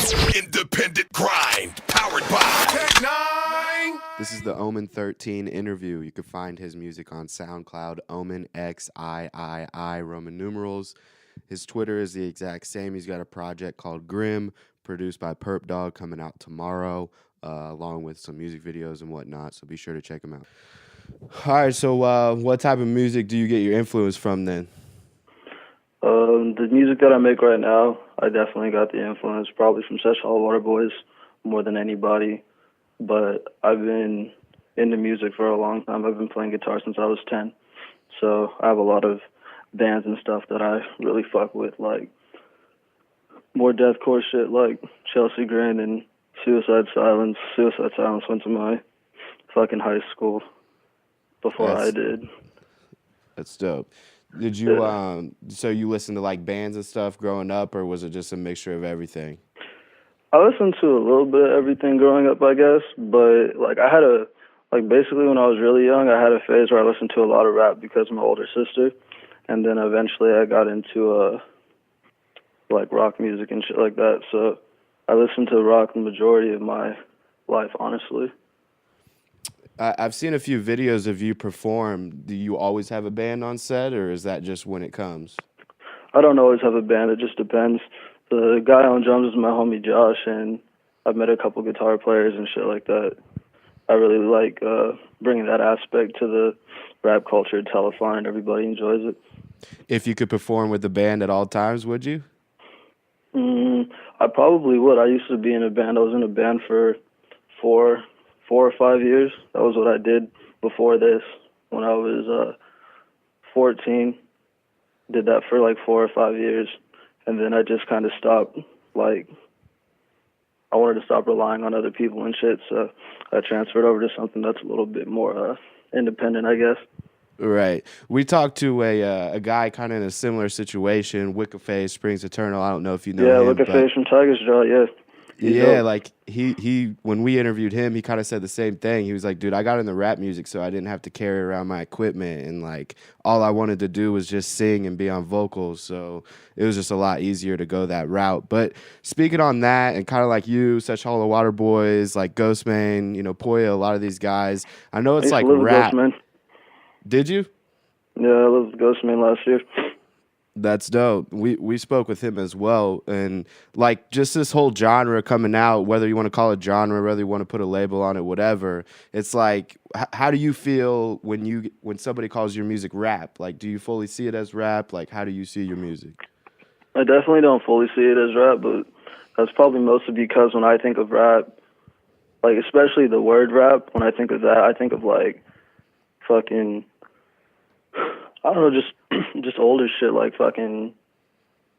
Independent grind, powered by Tech Nine. This is the OmenXIII interview. You can find his music on SoundCloud, OmenXIII, Roman numerals. His Twitter is the exact same. He's got a project called Grim, produced by PURPDOGG, coming out tomorrow, along with some music videos and whatnot, so be sure to check him out. All right, so what type of music do you get your influence from then? The music that I make right now, I definitely got the influence probably from such all Waterboys more than anybody. But I've been into music for a long time. I've been playing guitar since I was 10. So I have a lot of bands and stuff that I really fuck with, like more deathcore shit like Chelsea Grin and Suicide Silence. Suicide Silence went to my fucking high school before I did. That's dope. Did you, so you listened to like bands and stuff growing up, or was it just a mixture of everything? I listened to a little bit of everything growing up, I guess, but like basically when I was really young, I had a phase where I listened to a lot of rap because of my older sister, and then eventually I got into like rock music and shit like that. So I listened to rock the majority of my life, honestly. I've seen a few videos of you perform. Do you always have a band on set, or is that just when it comes? I don't always have a band. It just depends. The guy on drums is my homie Josh, and I've met a couple guitar players and shit like that. I really like bringing that aspect to the rap culture, telethon, and everybody enjoys it. If you could perform with the band at all times, would you? I probably would. I used to be in a band. I was in a band for four or 5 years. That was what I did before this. When I was 14, did that for like 4 or 5 years, and then I just kind of stopped. Like, I wanted to stop relying on other people and shit, so I transferred over to something that's a little bit more independent, I guess. Right. We talked to a guy kind of in a similar situation, Wiccaface, Springs Eternal. I don't know if you know him. Yeah, Wiccaface from Tiger's Jaw, yeah. Yeah, like he when we interviewed him, he kind of said the same thing. He was like, dude, I got into rap music so I didn't have to carry around my equipment, and like all I wanted to do was just sing and be on vocals. So it was just a lot easier to go that route. But speaking on that, and kind of like you, such Hollow Waterboys, like Ghostman, Poya, a lot of these guys, I know it's like rap. Ghostman. Did you? Yeah, I lived with Ghostman last year. That's dope. We spoke with him as well, and like just this whole genre coming out, whether you want to call it genre, whether you want to put a label on it, whatever. It's like, how do you feel when somebody calls your music rap? Like, do you fully see it as rap? Like, how do you see your music? I definitely don't fully see it as rap, but that's probably mostly because when I think of rap, like especially the word rap, when I think of that, I think of like fucking, I don't know, just older shit like fucking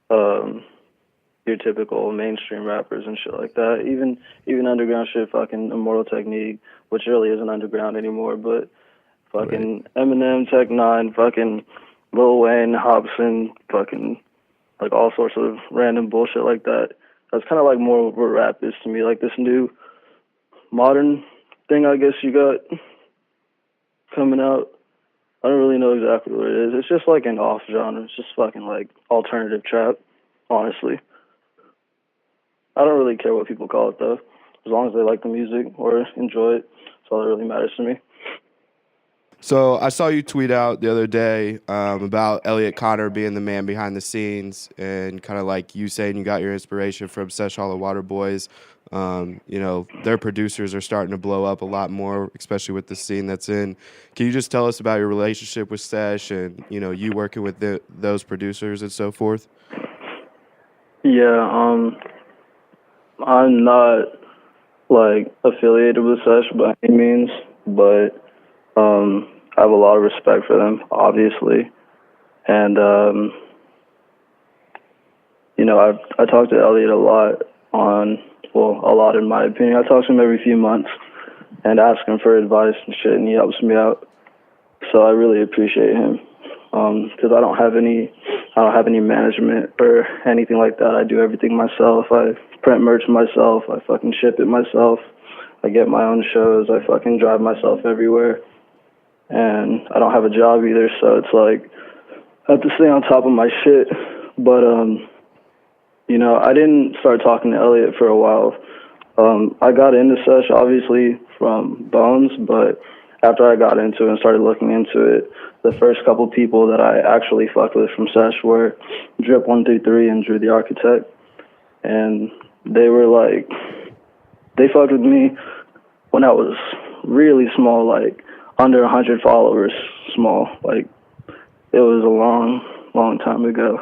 your typical mainstream rappers and shit like that. Even underground shit, fucking Immortal Technique, which really isn't underground anymore, but fucking right. Eminem, Tech Nine, fucking Lil Wayne, Hobson, fucking like all sorts of random bullshit like that. That's kind of like more what rap is to me, like this new modern thing I guess you got coming out. I don't really know exactly what it is. It's just like an off genre. It's just fucking like alternative trap, honestly. I don't really care what people call it though. As long as they like the music or enjoy it, that's all that really matters to me. So I saw you tweet out the other day about Elliot Connor being the man behind the scenes, and kind of like you saying you got your inspiration from Sesh Hollow Waterboys. Their producers are starting to blow up a lot more, especially with the scene that's in. Can you just tell us about your relationship with Sesh and, you working with those producers and so forth? Yeah, I'm not like affiliated with Sesh by any means, but I have a lot of respect for them, obviously. And, I talk to Elliot a lot a lot in my opinion. I talk to him every few months and ask him for advice and shit, and he helps me out. So I really appreciate him because I don't have any management or anything like that. I do everything myself. I print merch myself. I fucking ship it myself. I get my own shows. I fucking drive myself everywhere. And I don't have a job either, so it's like I have to stay on top of my shit. But You know, I didn't start talking to Elliot for a while. I got into Sesh obviously from Bones, but after I got into it and started looking into it, the first couple people that I actually fucked with from Sesh were Drip133 and Drew the Architect. And they were like, they fucked with me when I was really small, like under 100 followers small. Like, it was a long, long time ago.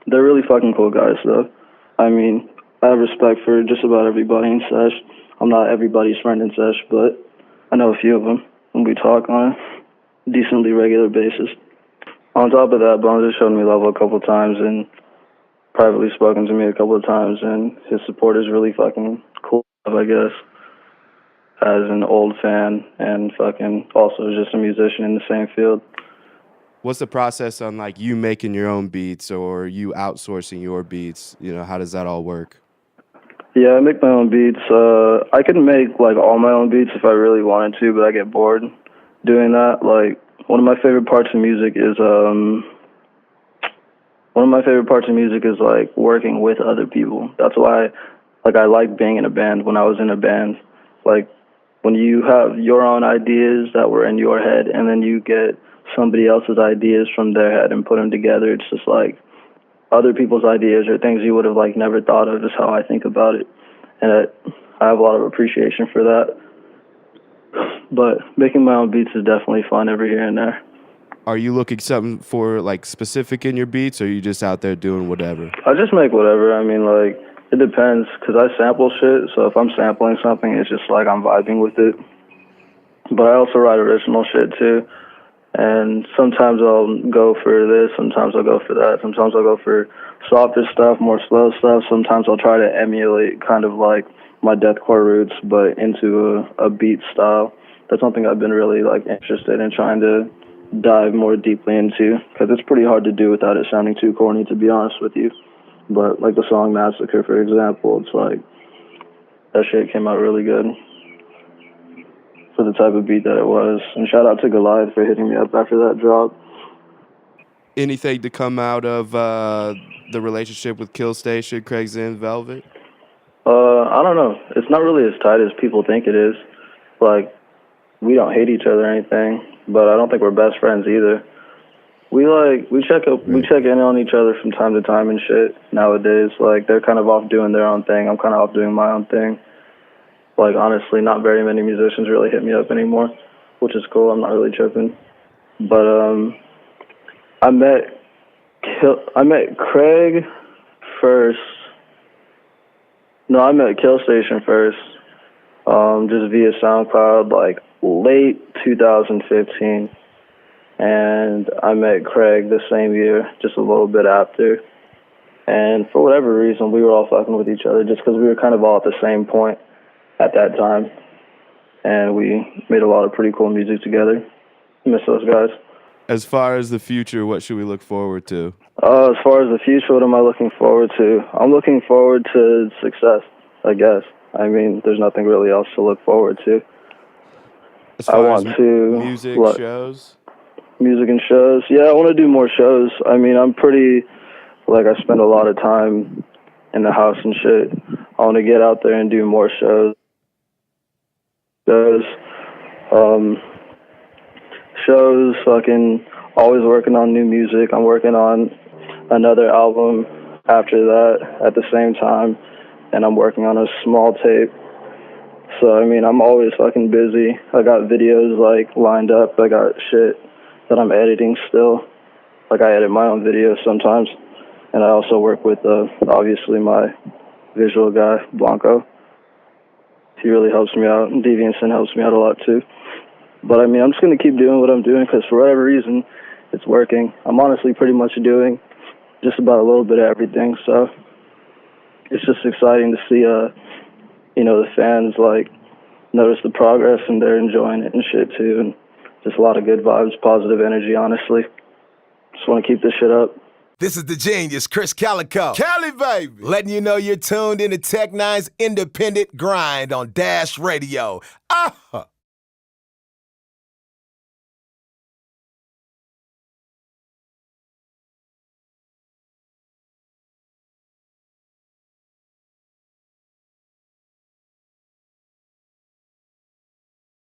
They're really fucking cool guys, though. I mean, I have respect for just about everybody in Sesh. I'm not everybody's friend in Sesh, but I know a few of them, and we talk on a decently regular basis. On top of that, Bones has shown me love a couple times and privately spoken to me a couple of times, and his support is really fucking cool, I guess, as an old fan and fucking also just a musician in the same field. What's the process on like you making your own beats or you outsourcing your beats? You know, how does that all work? Yeah, I make my own beats. I could make like all my own beats if I really wanted to, but I get bored doing that. Like one of my favorite parts of music is like working with other people. That's why like I like being in a band when I was in a band. Like when you have your own ideas that were in your head and then you get somebody else's ideas from their head and put them together, it's just like other people's ideas or things you would have like never thought of is how I think about it. And I have a lot of appreciation for that. But making my own beats is definitely fun every here and there. Are you looking something for like specific in your beats, or are you just out there doing whatever? I just make whatever. I mean, like, it depends, because I sample shit, so if I'm sampling something, it's just like I'm vibing with it. But I also write original shit, too. And sometimes I'll go for this, sometimes I'll go for that, sometimes I'll go for softer stuff, more slow stuff. Sometimes I'll try to emulate kind of like my deathcore roots, but into a beat style. That's something I've been really like interested in trying to dive more deeply into, because it's pretty hard to do without it sounding too corny, to be honest with you. But like the song Massacre, for example, it's like that shit came out really good for the type of beat that it was. And shout out to Goliath for hitting me up after that drop. Anything to come out of the relationship with Kill Station, Craig's Inn, Velvet? I don't know. It's not really as tight as people think it is. Like, we don't hate each other or anything, but I don't think we're best friends either. We check in on each other from time to time and shit nowadays. Like, they're kind of off doing their own thing. I'm kind of off doing my own thing. Like, honestly, not very many musicians really hit me up anymore, which is cool. I'm not really tripping. But I met Craig first. No, I met Kill Station first, just via SoundCloud, like late 2015. And I met Craig the same year, just a little bit after. And for whatever reason, we were all fucking with each other just because we were kind of all at the same point at that time. And we made a lot of pretty cool music together. Miss those guys. As far as the future, what should we look forward to? As far as the future, what am I looking forward to? I'm looking forward to success, I guess. I mean, there's nothing really else to look forward to. As far as music, what? shows? Music and shows. Yeah, I want to do more shows. I mean, I'm pretty, like, I spend a lot of time in the house and shit. I want to get out there and do more shows. Shows, fucking always working on new music. I'm working on another album after that at the same time, and I'm working on a small tape. So, I mean, I'm always fucking busy. I got videos, like, lined up. I got shit that I'm editing still. Like, I edit my own videos sometimes. And I also work with, obviously, my visual guy, Blanco. He really helps me out, and Devianson helps me out a lot, too. But, I mean, I'm just going to keep doing what I'm doing because for whatever reason, it's working. I'm honestly pretty much doing just about a little bit of everything. So it's just exciting to see, the fans, like, notice the progress and they're enjoying it and shit, too. And just a lot of good vibes, positive energy, honestly. Just want to keep this shit up. This is the genius, Chris Calico. Cali, baby. Letting you know you're tuned into Tech Nine's independent grind on Dash Radio.